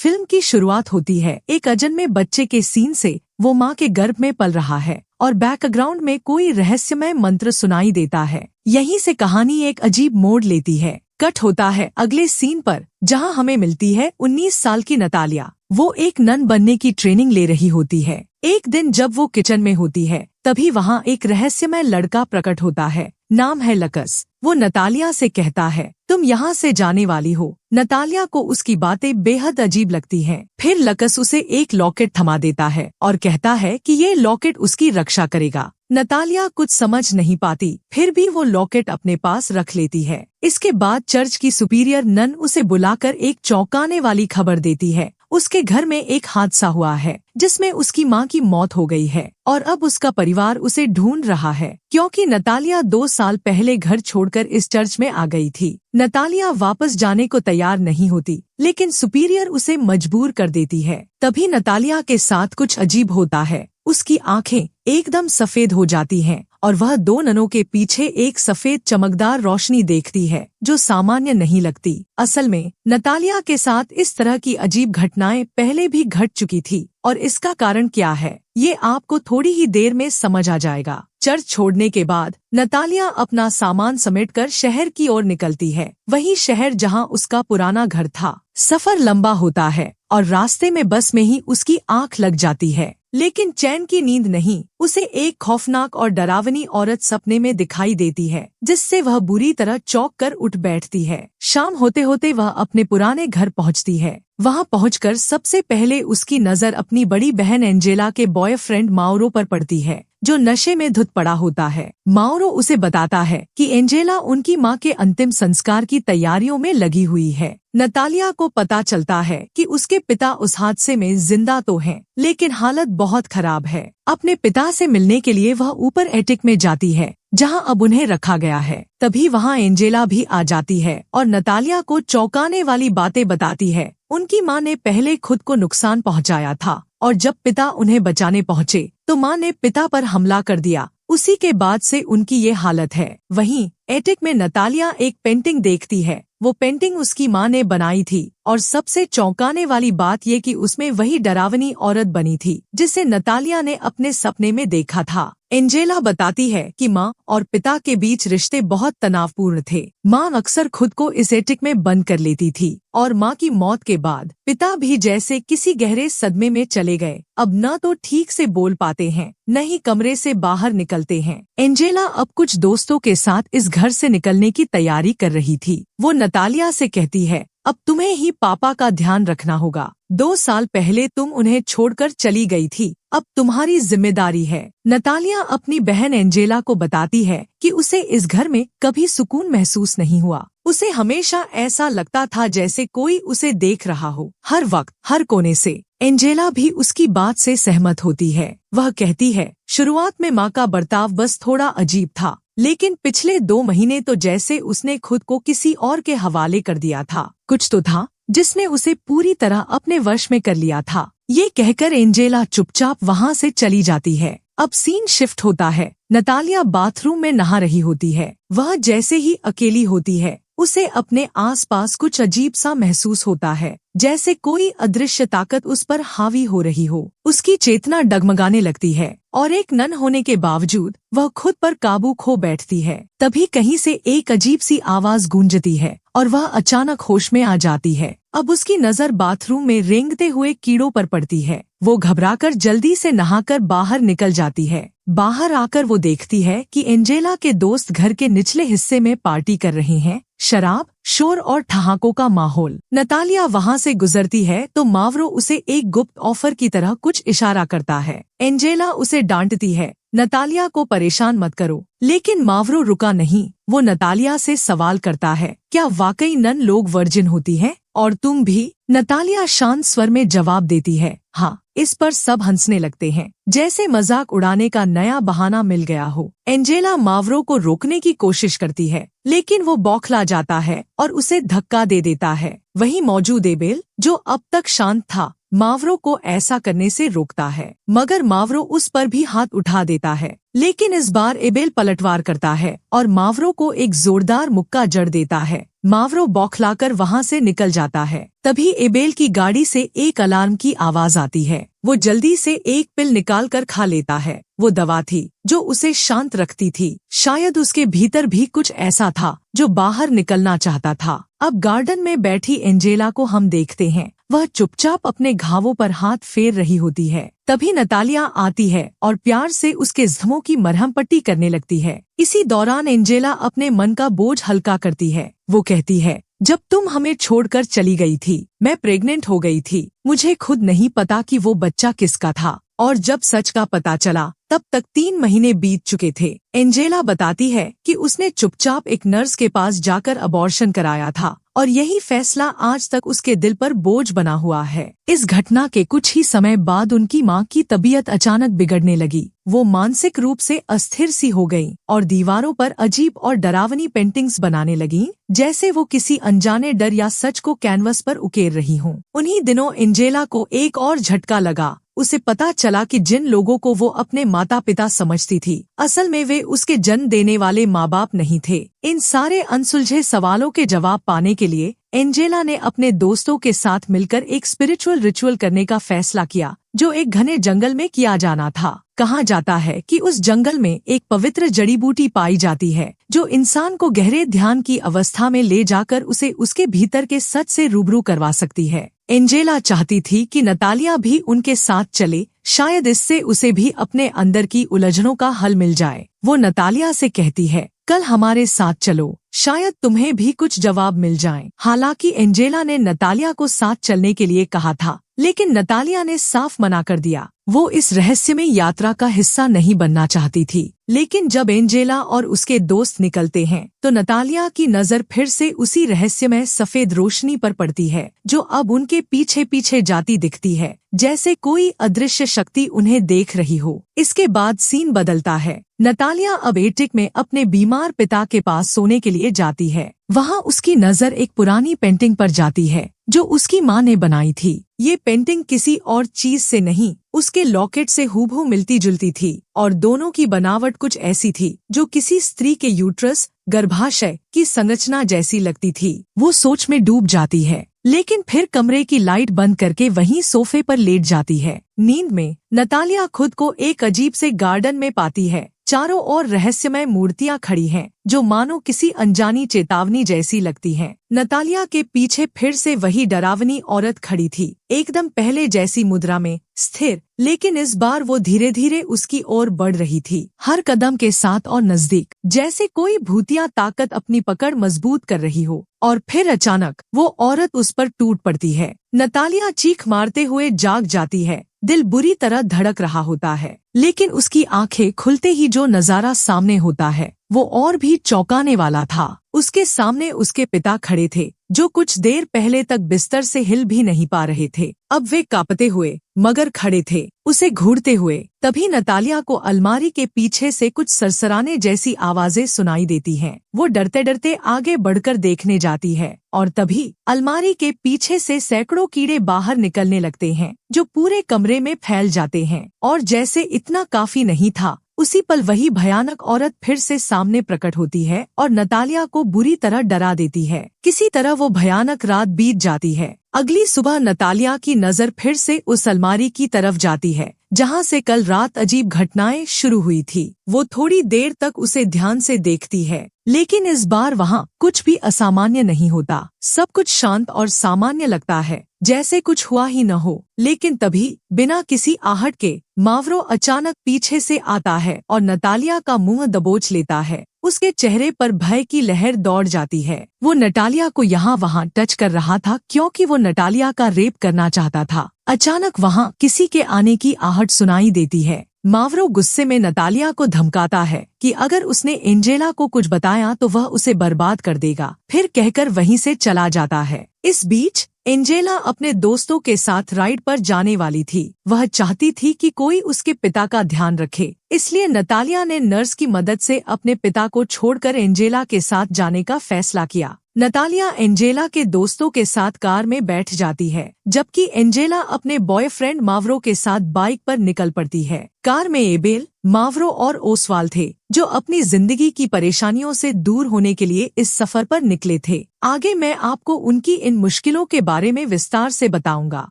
Film की शुरुआत होती है एक अजन्मे बच्चे के सीन से। वो माँ के गर्भ में पल रहा है और बैकग्राउंड में कोई रहस्यमय मंत्र सुनाई देता है। यहीं से कहानी एक अजीब मोड़ लेती है। कट होता है अगले सीन पर, जहां हमें मिलती है 19 साल की नतालिया। वो एक नन बनने की ट्रेनिंग ले रही होती है। एक दिन जब वो किचन में होती है, तभी वहां एक रहस्यमय लड़का प्रकट होता है। नाम है लकस। वो नतालिया से कहता है, तुम यहाँ से जाने वाली हो। नतालिया को उसकी बातें बेहद अजीब लगती हैं। फिर लकस उसे एक लॉकेट थमा देता है और कहता है कि ये लॉकेट उसकी रक्षा करेगा। नतालिया कुछ समझ नहीं पाती, फिर भी वो लॉकेट अपने पास रख लेती है। इसके बाद चर्च की सुपीरियर नन उसे बुलाकर एक चौंकाने वाली खबर देती है। उसके घर में एक हादसा हुआ है जिसमें उसकी माँ की मौत हो गई है और अब उसका परिवार उसे ढूंढ रहा है, क्योंकि नतालिया 2 साल पहले घर छोड़कर इस चर्च में आ गई थी। नतालिया वापस जाने को तैयार नहीं होती, लेकिन सुपीरियर उसे मजबूर कर देती है। तभी नतालिया के साथ कुछ अजीब होता है। उसकी आंखें एकदम सफेद हो जाती हैं और वह 2 ननों के पीछे एक सफेद चमकदार रोशनी देखती है जो सामान्य नहीं लगती। असल में नतालिया के साथ इस तरह की अजीब घटनाएं पहले भी घट चुकी थी और इसका कारण क्या है, ये आपको थोड़ी ही देर में समझ आ जाएगा। चर्च छोड़ने के बाद नतालिया अपना सामान समेटकर शहर की ओर निकलती है, वही शहर जहां उसका पुराना घर था। सफर लंबा होता है और रास्ते में बस में ही उसकी आंख लग जाती है, लेकिन चैन की नींद नहीं। उसे एक खौफनाक और डरावनी औरत सपने में दिखाई देती है, जिससे वह बुरी तरह चौंक कर उठ बैठती है। शाम होते होते वह अपने पुराने घर पहुंचती है। वहां पहुंचकर सबसे पहले उसकी नजर अपनी बड़ी बहन एंजेला के बॉयफ्रेंड माउरो पर पड़ती है, जो नशे में धुत पड़ा होता है। माउरो उसे बताता है कि एंजेला उनकी मां के अंतिम संस्कार की तैयारियों में लगी हुई है। नतालिया को पता चलता है कि उसके पिता उस हादसे में जिंदा तो हैं, लेकिन हालत बहुत खराब है। अपने पिता से मिलने के लिए वह ऊपर एटिक में जाती है, जहां अब उन्हें रखा गया है। तभी वहां एंजेला भी आ जाती है और नतालिया को चौंकाने वाली बातें बताती है। उनकी मां ने पहले खुद को नुकसान पहुंचाया था और जब पिता उन्हें बचाने पहुंचे तो मां ने पिता पर हमला कर दिया। उसी के बाद से उनकी ये हालत है। वहीं एटिक में नतालिया एक पेंटिंग देखती है। वो पेंटिंग उसकी मां ने बनाई थी और सबसे चौंकाने वाली बात ये कि उसमें वही डरावनी औरत बनी थी जिसे नतालिया ने अपने सपने में देखा था। एंजेला बताती है कि माँ और पिता के बीच रिश्ते बहुत तनावपूर्ण थे। माँ अक्सर खुद को इस एटिक में बंद कर लेती थी और माँ की मौत के बाद पिता भी जैसे किसी गहरे सदमे में चले गए। अब न तो ठीक से बोल पाते हैं, न ही कमरे से बाहर निकलते हैं। एंजेला अब कुछ दोस्तों के साथ इस घर से निकलने की तैयारी कर रही थी। वो नतालिया से कहती है, अब तुम्हें ही पापा का ध्यान रखना होगा। 2 साल पहले तुम उन्हें छोड़कर चली गई थी, अब तुम्हारी जिम्मेदारी है। नतालिया अपनी बहन एंजेला को बताती है कि उसे इस घर में कभी सुकून महसूस नहीं हुआ। उसे हमेशा ऐसा लगता था जैसे कोई उसे देख रहा हो, हर वक्त, हर कोने से। एंजेला भी उसकी बात से सहमत होती है। वह कहती है, शुरुआत में माँ का बर्ताव बस थोड़ा अजीब था, लेकिन पिछले 2 महीने तो जैसे उसने खुद को किसी और के हवाले कर दिया था। कुछ तो था जिसने उसे पूरी तरह अपने वश में कर लिया था। ये कहकर एंजेला चुपचाप वहां से चली जाती है। अब सीन शिफ्ट होता है। नतालिया बाथरूम में नहा रही होती है। वह जैसे ही अकेली होती है, उसे अपने आसपास कुछ अजीब सा महसूस होता है, जैसे कोई अदृश्य ताकत उस पर हावी हो रही हो। उसकी चेतना डगमगाने लगती है और एक नन होने के बावजूद वह खुद पर काबू खो बैठती है। तभी कहीं से एक अजीब सी आवाज गूंजती है और वह अचानक होश में आ जाती है। अब उसकी नजर बाथरूम में रेंगते हुए कीड़ों पर पड़ती है। वो घबराकर जल्दी से नहाकर बाहर निकल जाती है। बाहर आकर वो देखती है कि एंजेला के दोस्त घर के निचले हिस्से में पार्टी कर रहे हैं। शराब, शोर और ठहाकों का माहौल। नतालिया वहां से गुजरती है तो मावरो उसे एक गुप्त ऑफर की तरह कुछ इशारा करता है। एंजेला उसे डांटती है, नतालिया को परेशान मत करो, लेकिन मावरो रुका नहीं। वो नतालिया से सवाल करता है, क्या वाकई नन लोग वर्जिन होती हैं? और तुम भी? नतालिया शांत स्वर में जवाब देती है, हाँ। इस पर सब हंसने लगते हैं, जैसे मजाक उड़ाने का नया बहाना मिल गया हो। एंजेला मावरो को रोकने की कोशिश करती है, लेकिन वो बौखला जाता है और उसे धक्का दे देता है। वहीं मौजूद एबेल, जो अब तक शांत था, मावरो को ऐसा करने से रोकता है, मगर मावरो उस पर भी हाथ उठा देता है। लेकिन इस बार एबेल पलटवार करता है और मावरो को एक जोरदार मुक्का जड़ देता है। मावरो बौखलाकर वहाँ से निकल जाता है। तभी एबेल की गाड़ी से एक अलार्म की आवाज आती है। वो जल्दी से एक पिल निकाल कर खा लेता है। वो दवा थी जो उसे शांत रखती थी। शायद उसके भीतर भी कुछ ऐसा था जो बाहर निकलना चाहता था। अब गार्डन में बैठी एंजेला को हम देखते हैं। वह चुपचाप अपने घावों पर हाथ फेर रही होती है। तभी नतालिया आती है और प्यार से उसके जख्मों की मरहम पट्टी करने लगती है। इसी दौरान एंजेला अपने मन का बोझ हल्का करती है। वो कहती है, जब तुम हमें छोड़कर चली गई थी, मैं प्रेग्नेंट हो गई थी। मुझे खुद नहीं पता कि वो बच्चा किसका था, और जब सच का पता चला तब तक 3 महीने बीत चुके थे। एंजेला बताती है कि उसने चुपचाप एक नर्स के पास जाकर अबॉर्शन कराया था और यही फैसला आज तक उसके दिल पर बोझ बना हुआ है। इस घटना के कुछ ही समय बाद उनकी माँ की तबीयत अचानक बिगड़ने लगी। वो मानसिक रूप से अस्थिर सी हो गईं और दीवारों पर अजीब और डरावनी पेंटिंग्स बनाने लगीं, जैसे वो किसी अनजाने डर या सच को कैनवस पर उकेर रही हों। उन्हीं दिनों एंजेला को एक और झटका लगा। उसे पता चला कि जिन लोगों को वो अपने माता पिता समझती थी, असल में वे उसके जन्म देने वाले माँ बाप नहीं थे। इन सारे अनसुलझे सवालों के जवाब पाने के लिए एंजेला ने अपने दोस्तों के साथ मिलकर एक स्पिरिचुअल रिचुअल करने का फैसला किया, जो एक घने जंगल में किया जाना था। कहा जाता है कि उस जंगल में एक पवित्र जड़ी बूटी पाई जाती है, जो इंसान को गहरे ध्यान की अवस्था में ले जाकर उसे उसके भीतर के सच से रूबरू करवा सकती है। एंजेला चाहती थी कि नतालिया भी उनके साथ चले, शायद इससे उसे भी अपने अंदर की उलझनों का हल मिल जाए। वो नतालिया से कहती है, कल हमारे साथ चलो, शायद तुम्हें भी कुछ जवाब मिल जाएं। हालांकि एंजेला ने नतालिया को साथ चलने के लिए कहा था, लेकिन नतालिया ने साफ मना कर दिया। वो इस रहस्यमय यात्रा का हिस्सा नहीं बनना चाहती थी। लेकिन जब एंजेला और उसके दोस्त निकलते हैं तो नतालिया की नजर फिर से उसी रहस्यमय सफेद रोशनी पर पड़ती है, जो अब उनके पीछे पीछे जाती दिखती है, जैसे कोई अदृश्य शक्ति उन्हें देख रही हो। इसके बाद सीन बदलता है। नतालिया अब एटिक में अपने बीमार पिता के पास सोने के लिए जाती है। वहाँ उसकी नजर एक पुरानी पेंटिंग पर जाती है जो उसकी माँ ने बनाई थी। ये पेंटिंग किसी और चीज से नहीं, उसके लॉकेट से हूबहू मिलती जुलती थी और दोनों की बनावट कुछ ऐसी थी जो किसी स्त्री के यूट्रस गर्भाशय की संरचना जैसी लगती थी। वो सोच में डूब जाती है, लेकिन फिर कमरे की लाइट बंद करके वहीं सोफे पर लेट जाती है। नींद में नतालिया खुद को एक अजीब से गार्डन में पाती है। चारों ओर रहस्यमय मूर्तियां खड़ी हैं, जो मानो किसी अनजानी चेतावनी जैसी लगती हैं। नतालिया के पीछे फिर से वही डरावनी औरत खड़ी थी, एकदम पहले जैसी मुद्रा में स्थिर, लेकिन इस बार वो धीरे धीरे उसकी ओर बढ़ रही थी, हर कदम के साथ और नजदीक, जैसे कोई भूतिया ताकत अपनी पकड़ मजबूत कर रही हो। और फिर अचानक वो औरत उस पर टूट पड़ती है। नतालिया चीख मारते हुए जाग जाती है। दिल बुरी तरह धड़क रहा होता है, लेकिन उसकी आंखें खुलते ही जो नजारा सामने होता है वो और भी चौंकाने वाला था। उसके सामने उसके पिता खड़े थे, जो कुछ देर पहले तक बिस्तर से हिल भी नहीं पा रहे थे। अब वे कांपते हुए मगर खड़े थे, उसे घूरते हुए। तभी नतालिया को अलमारी के पीछे से कुछ सरसराने जैसी आवाजें सुनाई देती हैं। वो डरते डरते आगे बढ़कर देखने जाती है और तभी अलमारी के पीछे से सैकड़ों कीड़े बाहर निकलने लगते हैं, जो पूरे कमरे में फैल जाते हैं। और जैसे इतना काफी नहीं था, उसी पल वही भयानक औरत फिर से सामने प्रकट होती है और नतालिया को बुरी तरह डरा देती है। किसी तरह वो भयानक रात बीत जाती है। अगली सुबह नतालिया की नजर फिर से उस अलमारी की तरफ जाती है, जहाँ से कल रात अजीब घटनाएं शुरू हुई थी। वो थोड़ी देर तक उसे ध्यान से देखती है, लेकिन इस बार वहाँ कुछ भी असामान्य नहीं होता। सब कुछ शांत और सामान्य लगता है, जैसे कुछ हुआ ही न हो। लेकिन तभी बिना किसी आहट के मावरो अचानक पीछे से आता है और नतालिया का मुंह दबोच लेता है। उसके चेहरे पर भय की लहर दौड़ जाती है। वो नतालिया को यहाँ वहाँ टच कर रहा था, क्योंकि वो नतालिया का रेप करना चाहता था। अचानक वहाँ किसी के आने की आहट सुनाई देती है। मावरो गुस्से में नतालिया को धमकाता है कि अगर उसने एंजेला को कुछ बताया तो वह उसे बर्बाद कर देगा, फिर कहकर वहीं से चला जाता है। इस बीच एंजेला अपने दोस्तों के साथ राइड पर जाने वाली थी। वह चाहती थी कि कोई उसके पिता का ध्यान रखे, इसलिए नतालिया ने नर्स की मदद से अपने पिता को छोड़कर एंजेला के साथ जाने का फैसला किया। नतालिया एंजेला के दोस्तों के साथ कार में बैठ जाती है, जबकि एंजेला अपने बॉयफ्रेंड मावरो के साथ बाइक पर निकल पड़ती है। कार में एबेल, मावरो और ओसवाल थे, जो अपनी जिंदगी की परेशानियों से दूर होने के लिए इस सफर पर निकले थे। आगे मैं आपको उनकी इन मुश्किलों के बारे में विस्तार से बताऊंगा।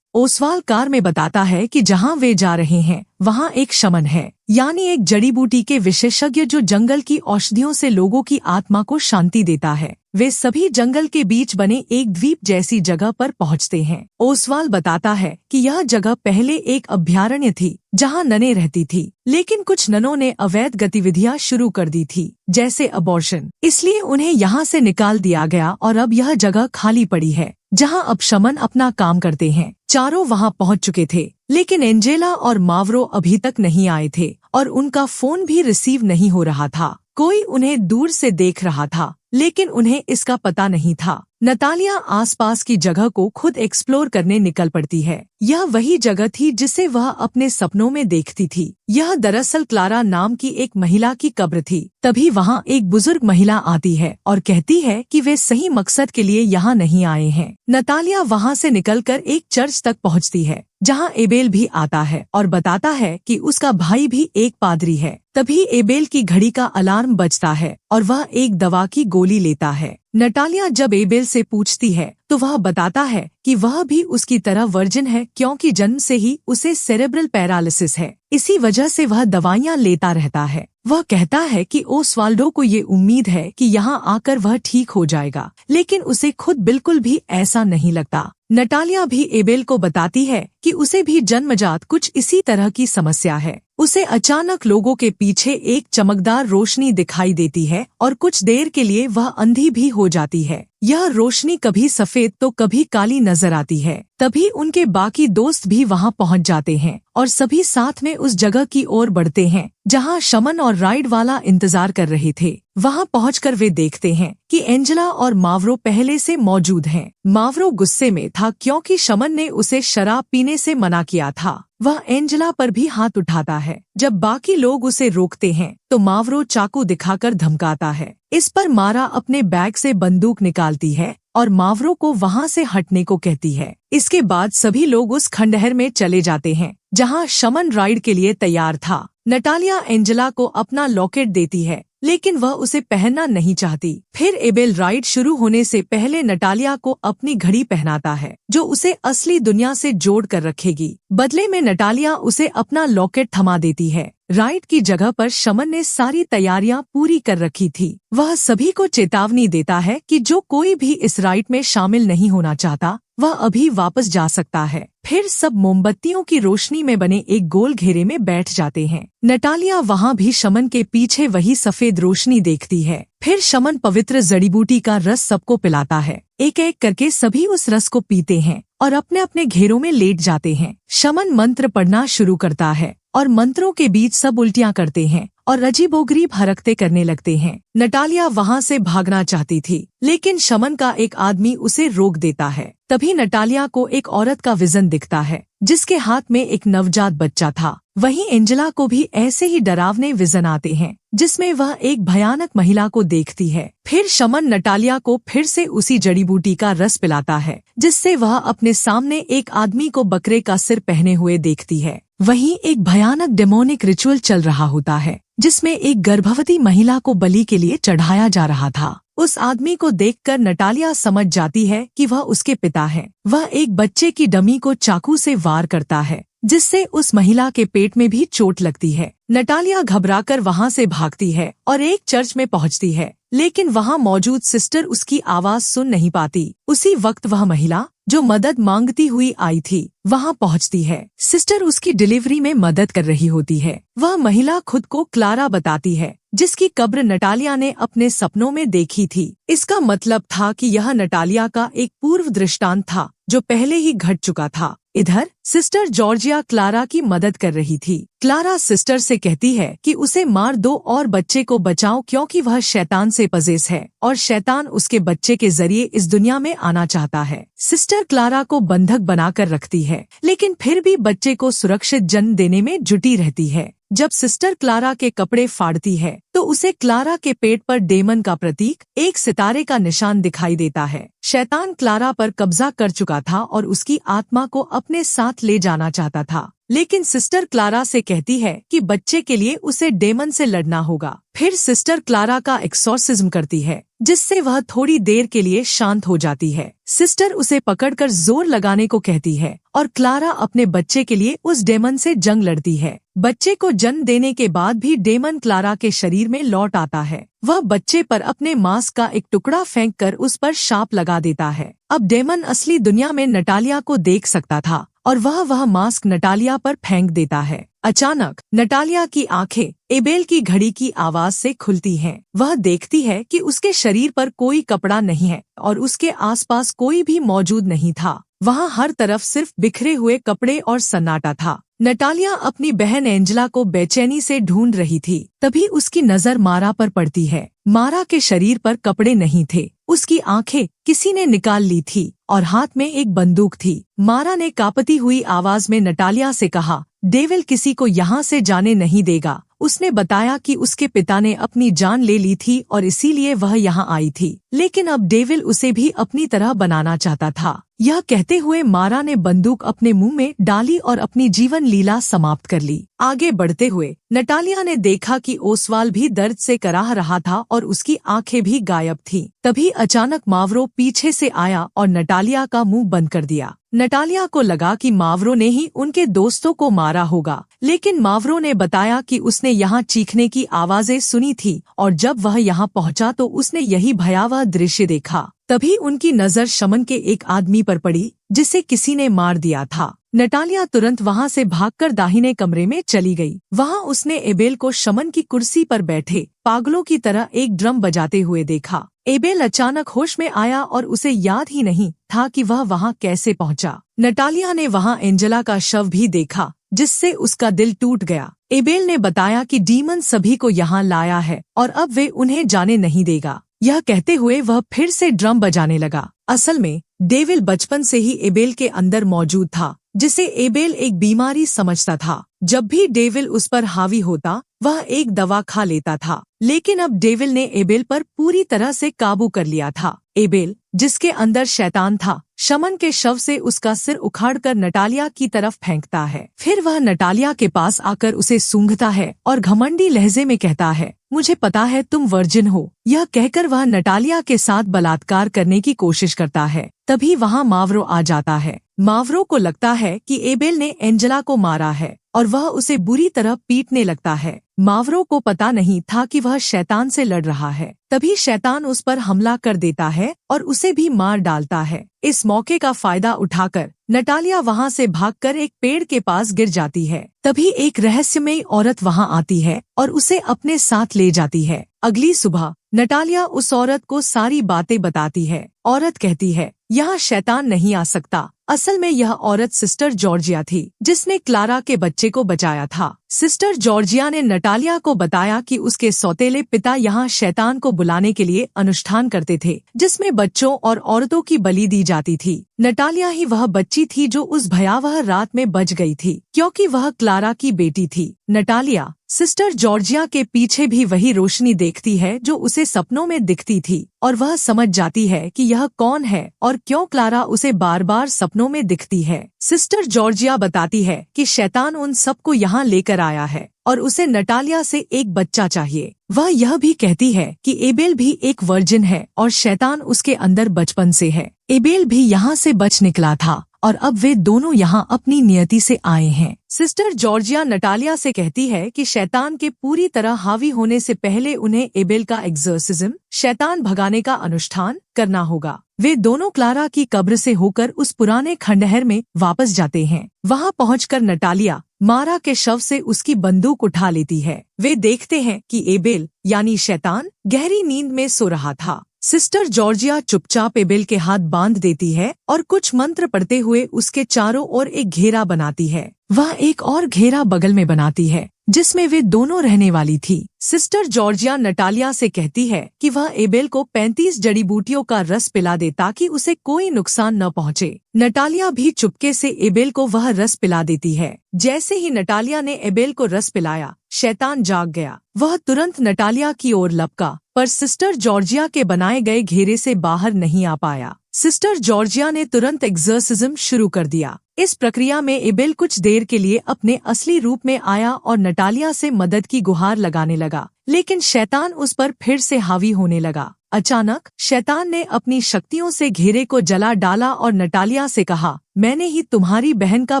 ओसवाल कार में बताता है कि जहां वे जा रहे हैं वहां एक शमन है, यानी एक जड़ी बूटी के विशेषज्ञ जो जंगल की औषधियों से लोगों की आत्मा को शांति देता है। वे सभी जंगल के बीच बने एक द्वीप जैसी जगह पर पहुंचते हैं। ओसवाल बताता है कि यह जगह पहले एक अभयारण्य थी जहां ननें रहती थी, लेकिन कुछ ननों ने अवैध गतिविधियां शुरू कर दी थी, जैसे अबॉर्शन। इसलिए उन्हें यहाँ से निकाल दिया गया और अब यह जगह खाली पड़ी है, जहां अब शमन अपना काम करते हैं। चारों वहां पहुंच चुके थे, लेकिन एंजेला और मावरो अभी तक नहीं आए थे और उनका फोन भी रिसीव नहीं हो रहा था। कोई उन्हें दूर से देख रहा था, लेकिन उन्हें इसका पता नहीं था। नतालिया आसपास की जगह को खुद एक्सप्लोर करने निकल पड़ती है। यह वही जगह थी जिसे वह अपने सपनों में देखती थी। यह दरअसल क्लारा नाम की एक महिला की कब्र थी। तभी वहाँ एक बुजुर्ग महिला आती है और कहती है कि वे सही मकसद के लिए यहाँ नहीं आए हैं। नतालिया वहाँ से निकलकर एक चर्च तक पहुँचती है, जहाँ एबेल भी आता है और बताता है कि उसका भाई भी एक पादरी है। तभी एबेल की घड़ी का अलार्म बजता है और वह एक दवा की गोली लेता है। नतालिया जब एबेल से पूछती है तो वह बताता है कि वह भी उसकी तरह वर्जिन है, क्योंकि जन्म से ही उसे सेरेब्रल पैरालिसिस है। इसी वजह से वह दवाइयाँ लेता रहता है। वह कहता है कि ओसवाल्डो को ये उम्मीद है कि यहाँ आकर वह ठीक हो जाएगा, लेकिन उसे खुद बिल्कुल भी ऐसा नहीं लगता। नतालिया भी एबेल को बताती है कि उसे भी जन्मजात कुछ इसी तरह की समस्या है। उसे अचानक लोगों के पीछे एक चमकदार रोशनी दिखाई देती है और कुछ देर के लिए वह अंधी भी हो जाती है। यह रोशनी कभी सफेद तो कभी काली नजर आती है। तभी उनके बाकी दोस्त भी वहां पहुंच जाते हैं और सभी साथ में उस जगह की ओर बढ़ते हैं जहां शमन और राइड वाला इंतजार कर रहे थे। वहां पहुंचकर वे देखते हैं कि एंजेला और मावरो पहले से मौजूद हैं। मावरो गुस्से में था क्योंकि शमन ने उसे शराब पीने से मना किया था। वह एंजेला पर भी हाथ उठाता है। जब बाकी लोग उसे रोकते हैं तो मावरो चाकू दिखाकर धमकाता है। इस पर मारा अपने बैग से बंदूक निकालती है और मावरो को वहां से हटने को कहती है। इसके बाद सभी लोग उस खंडहर में चले जाते हैं जहां शमन राइड के लिए तैयार था। नतालिया एंजेला को अपना लॉकेट देती है, लेकिन वह उसे पहनना नहीं चाहती। फिर एबेल राइड शुरू होने से पहले नतालिया को अपनी घड़ी पहनाता है, जो उसे असली दुनिया से जोड़ कर रखेगी। बदले में नतालिया उसे अपना लॉकेट थमा देती है। राइड की जगह पर शमन ने सारी तैयारियां पूरी कर रखी थी। वह सभी को चेतावनी देता है कि जो कोई भी इस राइड में शामिल नहीं होना चाहता वह अभी वापस जा सकता है। फिर सब मोमबत्तियों की रोशनी में बने एक गोल घेरे में बैठ जाते हैं। नतालिया वहाँ भी शमन के पीछे वही सफेद रोशनी देखती है। फिर शमन पवित्र जड़ी बूटी का रस सबको पिलाता है। एक एक करके सभी उस रस को पीते हैं और अपने अपने घेरों में लेट जाते हैं। शमन मंत्र पढ़ना शुरू करता है और मंत्रों के बीच सब उल्टियां करते हैं और अजीबोगरीब हरकतें करने लगते हैं। नतालिया वहाँ से भागना चाहती थी, लेकिन शमन का एक आदमी उसे रोक देता है। तभी नतालिया को एक औरत का विजन दिखता है, जिसके हाथ में एक नवजात बच्चा था। वहीं एंजेला को भी ऐसे ही डरावने विजन आते हैं, जिसमें वह एक भयानक महिला को देखती है। फिर शमन नतालिया को फिर से उसी जड़ी बूटी का रस पिलाता है, जिससे वह अपने सामने एक आदमी को बकरे का सिर पहने हुए देखती है। वहीं एक भयानक डेमोनिक रिचुअल चल रहा होता है, जिसमें एक गर्भवती महिला को बलि के लिए चढ़ाया जा रहा था। उस आदमी को देखकर नतालिया समझ जाती है कि वह उसके पिता हैं। वह एक बच्चे की डमी को चाकू से वार करता है, जिससे उस महिला के पेट में भी चोट लगती है। नतालिया घबराकर वहां से भागती है और एक चर्च में पहुंचती है, लेकिन वहां मौजूद सिस्टर उसकी आवाज सुन नहीं पाती। उसी वक्त वह महिला जो मदद मांगती हुई आई थी वहां पहुंचती है। सिस्टर उसकी डिलीवरी में मदद कर रही होती है। वह महिला खुद को क्लारा बताती है, जिसकी कब्र नतालिया ने अपने सपनों में देखी थी। इसका मतलब था कि यह नतालिया का एक पूर्व दृष्टांत था जो पहले ही घट चुका था। इधर सिस्टर जॉर्जिया क्लारा की मदद कर रही थी। क्लारा सिस्टर से कहती है कि उसे मार दो और बच्चे को बचाओ, क्योंकि वह शैतान से पजेस है और शैतान उसके बच्चे के जरिए इस दुनिया में आना चाहता है। सिस्टर क्लारा को बंधक बनाकर रखती है, लेकिन फिर भी बच्चे को सुरक्षित जन्म देने में जुटी रहती है। जब सिस्टर क्लारा के कपड़े फाड़ती है तो उसे क्लारा के पेट पर डेमन का प्रतीक, एक सितारे का निशान दिखाई देता है। शैतान क्लारा पर कब्जा कर चुका था और उसकी आत्मा को अपने साथ ले जाना चाहता था, लेकिन सिस्टर क्लारा से कहती है कि बच्चे के लिए उसे डेमन से लड़ना होगा। फिर सिस्टर क्लारा का एक्सॉर्सिज्म करती है, जिससे वह थोड़ी देर के लिए शांत हो जाती है। सिस्टर उसे पकड़कर जोर लगाने को कहती है और क्लारा अपने बच्चे के लिए उस डेमन से जंग लड़ती है। बच्चे को जन्म देने के बाद भी डेमन क्लारा के शरीर में लौट आता है। वह बच्चे पर अपने मांस का एक टुकड़ा फेंककर उस पर शाप लगा देता है। अब डेमन असली दुनिया में नटालिया को देख सकता था और वह मास्क नटालिया पर फेंक देता है। अचानक नटालिया की आंखें एबेल की घड़ी की आवाज से खुलती हैं। वह देखती है कि उसके शरीर पर कोई कपड़ा नहीं है और उसके आसपास कोई भी मौजूद नहीं था। वहाँ हर तरफ सिर्फ बिखरे हुए कपड़े और सन्नाटा था। नटालिया अपनी बहन एंजेला को बेचैनी से ढूंढ रही थी। तभी उसकी नजर मारा पर पड़ती है। मारा के शरीर पर कपड़े नहीं थे, उसकी आंखें किसी ने निकाल ली थी और हाथ में एक बंदूक थी। मारा ने कांपती हुई आवाज में नटालिया से कहा, डेविल किसी को यहाँ से जाने नहीं देगा। उसने बताया कि उसके पिता ने अपनी जान ले ली थी और इसीलिए वह यहाँ आई थी, लेकिन अब डेविल उसे भी अपनी तरह बनाना चाहता था। यह कहते हुए मारा ने बंदूक अपने मुंह में डाली और अपनी जीवन लीला समाप्त कर ली। आगे बढ़ते हुए नटालिया ने देखा कि ओसवाल भी दर्द से कराह रहा था और उसकी आंखें भी गायब थीं। तभी अचानक मावरो पीछे से आया और नटालिया का मुंह बंद कर दिया। नटालिया को लगा कि मावरो ने ही उनके दोस्तों को मारा होगा, लेकिन मावरो ने बताया कि उसने यहाँ चीखने की आवाजें सुनी थी और जब वह यहाँ पहुँचा तो उसने यही भयावह दृश्य देखा। तभी उनकी नजर शमन के एक आदमी पर पड़ी जिसे किसी ने मार दिया था। नटालिया तुरंत वहाँ से भागकर दाहिने कमरे में चली गई। वहाँ उसने एबेल को शमन की कुर्सी पर बैठे पागलों की तरह एक ड्रम बजाते हुए देखा। एबेल अचानक होश में आया और उसे याद ही नहीं था कि वह वहाँ कैसे पहुँचा। नटालिया ने वहाँ एंजेला का शव भी देखा, जिससे उसका दिल टूट गया। एबेल ने बताया कि डीमन सभी को यहाँ लाया है और अब वे उन्हें जाने नहीं देगा। यह कहते हुए वह फिर से ड्रम बजाने लगा। असल में डेविल बचपन से ही एबेल के अंदर मौजूद था, जिसे एबेल एक बीमारी समझता था। जब भी डेविल उस पर हावी होता वह एक दवा खा लेता था, लेकिन अब डेविल ने एबेल पर पूरी तरह से काबू कर लिया था। एबेल, जिसके अंदर शैतान था, शमन के शव से उसका सिर उखाड़कर नटालिया की तरफ फेंकता है। फिर वह नटालिया के पास आकर उसे सूंघता है और घमंडी लहजे में कहता है, मुझे पता है तुम वर्जिन हो। यह कहकर वह नटालिया के साथ बलात्कार करने की कोशिश करता है। तभी वहाँ मावरो आ जाता है। मावरो को लगता है कि एबेल ने एंजेला को मारा है और वह उसे बुरी तरह पीटने लगता है। मावरो को पता नहीं था कि वह शैतान से लड़ रहा है। तभी शैतान उस पर हमला कर देता है और उसे भी मार डालता है। इस मौके का फायदा उठाकर नटालिया वहाँ से भागकर एक पेड़ के पास गिर जाती है। तभी एक रहस्यमयी औरत वहाँ आती है और उसे अपने साथ ले जाती है। अगली सुबह नटालिया उस औरत को सारी बातें बताती है। औरत कहती है, यहाँ शैतान नहीं आ सकता। असल में यह औरत सिस्टर जॉर्जिया थी, जिसने क्लारा के बच्चे को बचाया था। सिस्टर जॉर्जिया ने नटालिया को बताया कि उसके सौतेले पिता यहाँ शैतान को बुलाने के लिए अनुष्ठान करते थे, जिसमें बच्चों और औरतों की बलि दी जाती थी। नटालिया ही वह बच्ची थी जो उस भयावह रात में बच गई थी, क्योंकि वह क्लारा की बेटी थी। नटालिया सिस्टर जॉर्जिया के पीछे भी वही रोशनी देखती है जो उसे सपनों में दिखती थी, और वह समझ जाती है कि यह कौन है और क्यों क्लारा उसे बार बार सपनों में दिखती है। सिस्टर जॉर्जिया बताती है कि शैतान उन सबको यहाँ लेकर आया है और उसे नटालिया से एक बच्चा चाहिए। वह यह भी कहती है कि एबेल भी एक वर्जिन है और शैतान उसके अंदर बचपन से है। एबेल भी यहाँ से बच निकला था और अब वे दोनों यहाँ अपनी नियति से आए हैं। सिस्टर जॉर्जिया नटालिया से कहती है कि शैतान के पूरी तरह हावी होने से पहले उन्हें एबेल का एक्सोर्सिज्म, शैतान भगाने का अनुष्ठान करना होगा। वे दोनों क्लारा की कब्र से होकर उस पुराने खंडहर में वापस जाते हैं। वहाँ पहुंचकर नटालिया मारा के शव से उसकी बंदूक उठा लेती है। वे देखते हैं कि एबेल यानी शैतान गहरी नींद में सो रहा था। सिस्टर जॉर्जिया चुपचाप एबेल के हाथ बांध देती है और कुछ मंत्र पढ़ते हुए उसके चारों ओर एक घेरा बनाती है। वह एक और घेरा बगल में बनाती है जिसमें वे दोनों रहने वाली थी। सिस्टर जॉर्जिया नटालिया से कहती है कि वह एबेल को 35 जड़ी बूटियों का रस पिला दे ताकि उसे कोई नुकसान न पहुंचे। नटालिया भी चुपके से एबेल को वह रस पिला देती है। जैसे ही नटालिया ने एबेल को रस पिलाया, शैतान जाग गया। वह तुरंत नटालिया की ओर लपका, पर सिस्टर जॉर्जिया के बनाए गए घेरे से बाहर नहीं आ पाया। सिस्टर जॉर्जिया ने तुरंत एक्सर्सिज्म शुरू कर दिया। इस प्रक्रिया में एबेल कुछ देर के लिए अपने असली रूप में आया और नटालिया से मदद की गुहार लगाने लगा, लेकिन शैतान उस पर फिर से हावी होने लगा। अचानक शैतान ने अपनी शक्तियों से घेरे को जला डाला और नटालिया से कहा, मैंने ही तुम्हारी बहन का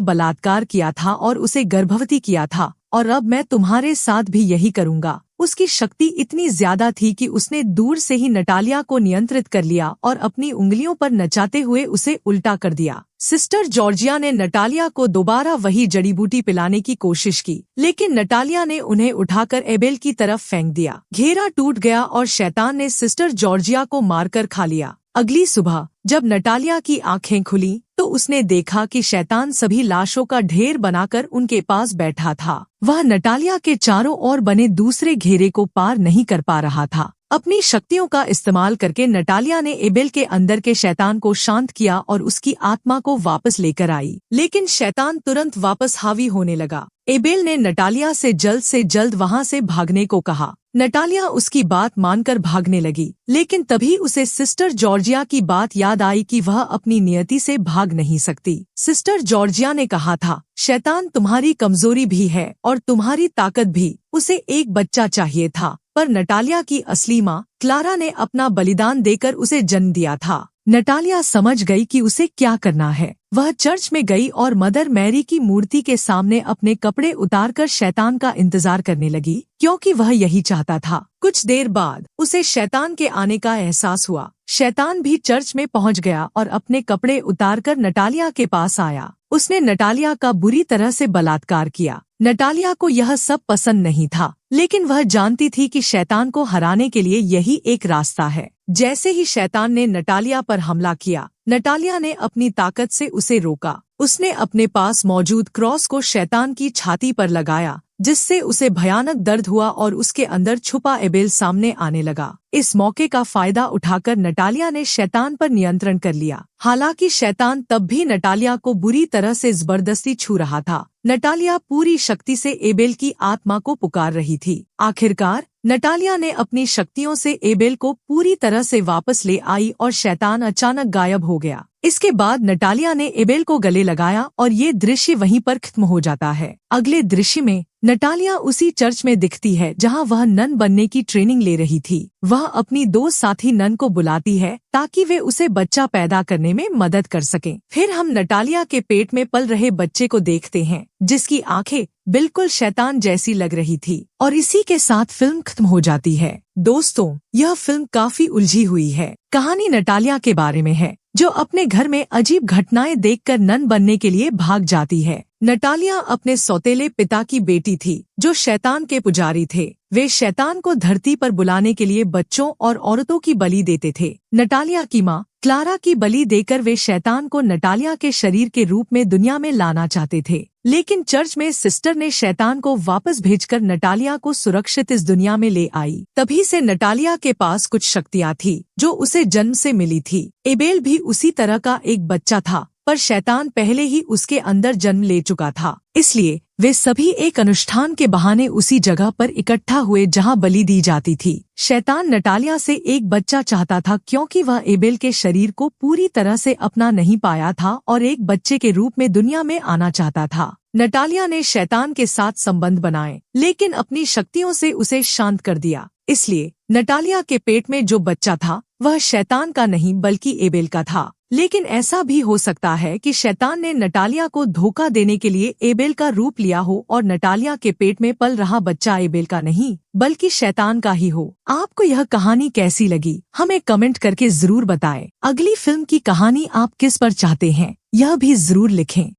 बलात्कार किया था और उसे गर्भवती किया था, और अब मैं तुम्हारे साथ भी यही करूंगा। उसकी शक्ति इतनी ज्यादा थी कि उसने दूर से ही नटालिया को नियंत्रित कर लिया और अपनी उंगलियों पर नचाते हुए उसे उल्टा कर दिया। सिस्टर जॉर्जिया ने नटालिया को दोबारा वही जड़ी बूटी पिलाने की कोशिश की, लेकिन नटालिया ने उन्हें उठाकर एबेल की तरफ फेंक दिया। घेरा टूट गया और शैतान ने सिस्टर जॉर्जिया को मारकर खा लिया। अगली सुबह जब नटालिया की आंखें खुली तो उसने देखा कि शैतान सभी लाशों का ढेर बनाकर उनके पास बैठा था। वह नटालिया के चारों ओर बने दूसरे घेरे को पार नहीं कर पा रहा था। अपनी शक्तियों का इस्तेमाल करके नटालिया ने एबेल के अंदर के शैतान को शांत किया और उसकी आत्मा को वापस लेकर आई, लेकिन शैतान तुरंत वापस हावी होने लगा। एबेल ने नटालिया से जल्द वहां से भागने को कहा। नटालिया उसकी बात मानकर भागने लगी, लेकिन तभी उसे सिस्टर जॉर्जिया की बात याद आई कि वह अपनी नियति से भाग नहीं सकती। सिस्टर जॉर्जिया ने कहा था, शैतान तुम्हारी कमजोरी भी है और तुम्हारी ताकत भी। उसे एक बच्चा चाहिए था, पर नटालिया की असली माँ क्लारा ने अपना बलिदान देकर उसे जन्म दिया था। नटालिया समझ गई कि उसे क्या करना है। वह चर्च में गई और मदर मैरी की मूर्ति के सामने अपने कपड़े उतारकर शैतान का इंतजार करने लगी, क्योंकि वह यही चाहता था। कुछ देर बाद उसे शैतान के आने का एहसास हुआ। शैतान भी चर्च में पहुंच गया और अपने कपड़े उतारकर नटालिया के पास आया। उसने नटालिया का बुरी तरह से बलात्कार किया। नटालिया को यह सब पसंद नहीं था, लेकिन वह जानती थी कि शैतान को हराने के लिए यही एक रास्ता है। जैसे ही शैतान ने नटालिया पर हमला किया, नटालिया ने अपनी ताकत से उसे रोका। उसने अपने पास मौजूद क्रॉस को शैतान की छाती पर लगाया, जिससे उसे भयानक दर्द हुआ और उसके अंदर छुपा एबेल सामने आने लगा। इस मौके का फायदा उठाकर नटालिया ने शैतान पर नियंत्रण कर लिया। हालांकि शैतान तब भी नटालिया को बुरी तरह से जबरदस्ती छू रहा था। नटालिया पूरी शक्ति से एबेल की आत्मा को पुकार रही थी। आखिरकार नटालिया ने अपनी शक्तियों से एबेल को पूरी तरह से वापस ले आई और शैतान अचानक गायब हो गया। इसके बाद नटालिया ने एबेल को गले लगाया और ये दृश्य वहीं पर खत्म हो जाता है। अगले दृश्य में नटालिया उसी चर्च में दिखती है जहां वह नन बनने की ट्रेनिंग ले रही थी। वह अपनी 2 साथी नन को बुलाती है ताकि वे उसे बच्चा पैदा करने में मदद कर सकें। फिर हम नटालिया के पेट में पल रहे बच्चे को देखते हैं, जिसकी आंखें बिल्कुल शैतान जैसी लग रही थी। और इसी के साथ फिल्म खत्म हो जाती है। दोस्तों, यह फिल्म काफी उलझी हुई है। कहानी नटालिया के बारे में है, जो अपने घर में अजीब घटनाएं देखकर नन बनने के लिए भाग जाती है। नटालिया अपने सौतेले पिता की बेटी थी, जो शैतान के पुजारी थे। वे शैतान को धरती पर बुलाने के लिए बच्चों और औरतों की बलि देते थे। नटालिया की माँ क्लारा की बलि देकर वे शैतान को नटालिया के शरीर के रूप में दुनिया में लाना चाहते थे, लेकिन चर्च में सिस्टर ने शैतान को वापस भेजकर नटालिया को सुरक्षित इस दुनिया में ले आई। तभी से नटालिया के पास कुछ शक्तियाँ थी जो उसे जन्म से मिली थी। एबेल भी उसी तरह का एक बच्चा था, पर शैतान पहले ही उसके अंदर जन्म ले चुका था। इसलिए वे सभी एक अनुष्ठान के बहाने उसी जगह पर इकट्ठा हुए जहां बलि दी जाती थी। शैतान नटालिया से एक बच्चा चाहता था, क्योंकि वह एबेल के शरीर को पूरी तरह से अपना नहीं पाया था और एक बच्चे के रूप में दुनिया में आना चाहता था। नटालिया ने शैतान के साथ संबंध बनाए, लेकिन अपनी शक्तियों से उसे शांत कर दिया। इसलिए नटालिया के पेट में जो बच्चा था वह शैतान का नहीं बल्कि एबेल का था। लेकिन ऐसा भी हो सकता है कि शैतान ने नटालिया को धोखा देने के लिए एबेल का रूप लिया हो और नटालिया के पेट में पल रहा बच्चा एबेल का नहीं बल्कि शैतान का ही हो। आपको यह कहानी कैसी लगी, हमें कमेंट करके जरूर बताएं। अगली फिल्म की कहानी आप किस पर चाहते हैं, यह भी जरूर लिखें।